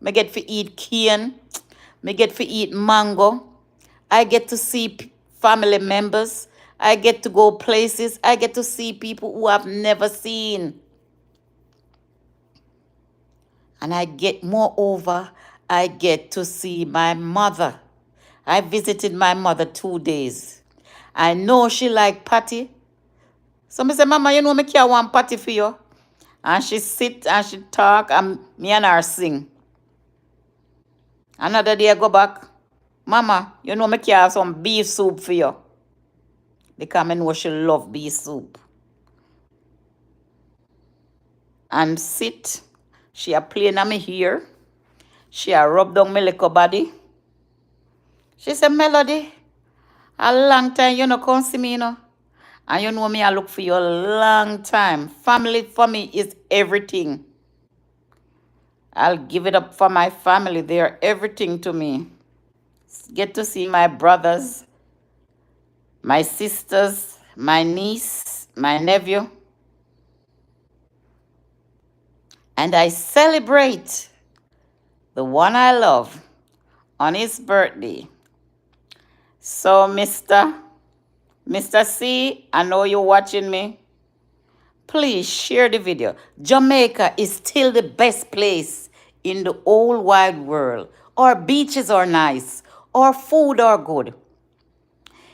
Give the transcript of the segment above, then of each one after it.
Me get to eat cane. Me get to eat mango. I get to see family members. I get to go places. I get to see people who I've never seen. And moreover, I get to see my mother. I visited my mother 2 days. I know she like patty. So me say, Mama, you know me care one patty for you. And she sit and she talk and me and her sing. Another day I go back. Mama, you know me care have some beef soup for you. Because I know she love beef soup. And sit. She a playing on me here. She a rub down my little body. She said, Melody, a long time you no come see me, you know. And you know me, I look for you a long time. Family for me is everything. I'll give it up for my family. They are everything to me. Get to see my brothers, my sisters, my niece, my nephew. And I celebrate the one I love on his birthday. So, Mr. C, I know you're watching me. Please share the video. Jamaica is still the best place in the whole wide world. Our beaches are nice. Our food are good.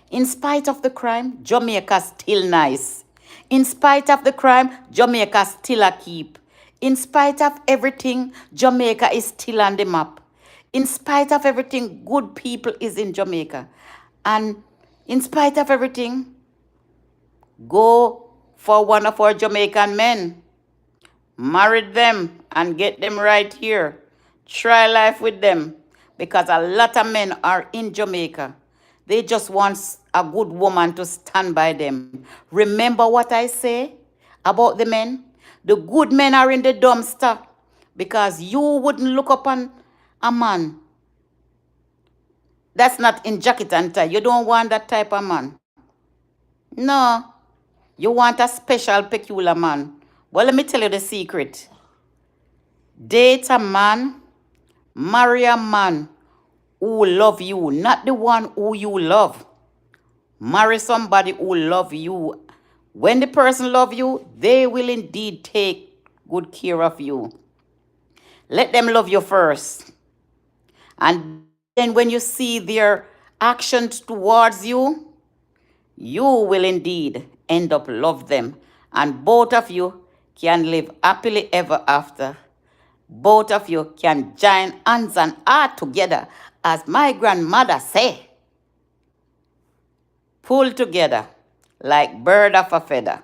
In spite of the crime, Jamaica still nice. In spite of the crime, Jamaica still a keep. In spite of everything, Jamaica is still on the map. In spite of everything, good people is in Jamaica. And in spite of everything, go for one of our Jamaican men. Marry them and get them right here. Try life with them. Because a lot of men are in Jamaica. They just want a good woman to stand by them. Remember what I say about the men? The good men are in the dumpster. Because you wouldn't look upon a man that's not in jacket and tie. You don't want that type of man. No. You want a special, peculiar man. Well, let me tell you the secret. Date a man, marry a man who love you, not the one who you love. Marry somebody who love you. When the person love you, they will indeed take good care of you. Let them love you first. And then when you see their actions towards you, you will indeed end up love them. And both of you can live happily ever after. Both of you can join hands and heart together, as my grandmother say. Pull together like bird of a feather.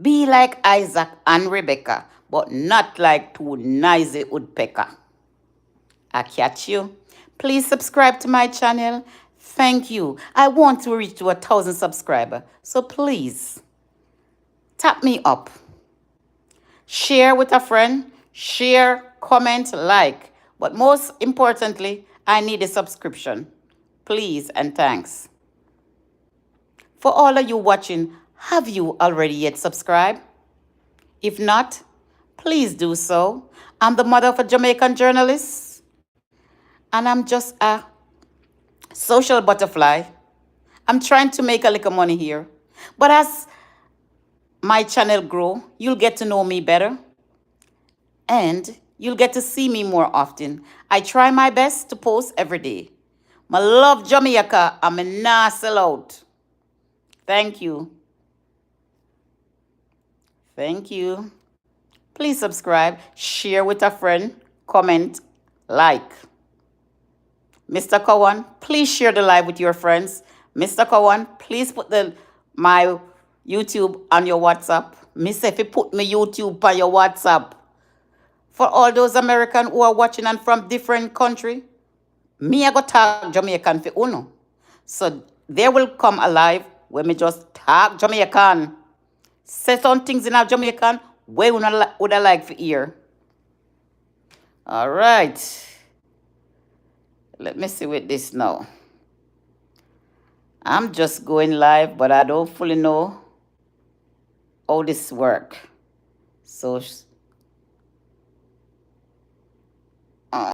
Be like Isaac and Rebecca, but not like two noisy woodpecker. I catch you. Please subscribe to my channel. Thank you. I want to reach to 1,000 subscribers. So please, tap me up. Share with a friend. Share, comment, like. But most importantly, I need a subscription. Please and thanks. For all of you watching, have you already yet subscribed? If not, please do so. I'm the mother of a Jamaican journalist, and I'm just a social butterfly. I'm trying to make a little money here. But as my channel grow, you'll get to know me better and you'll get to see me more often. I try my best to post every day. I love Jamaica. I'm a nah sell out. Thank you. Thank you. Please subscribe, share with a friend, comment, like. Mr. Cowan, please share the live with your friends. Mr. Cowan, please put my YouTube on your WhatsApp. Miss if you put my YouTube on your WhatsApp. For all those Americans who are watching and from different country, me I go talk Jamaican for uno. So they will come alive when me just talk Jamaican. Say some things in our Jamaican where would I like for hear. All right. Let me see with this now. I'm just going live, but I don't fully know how this work. So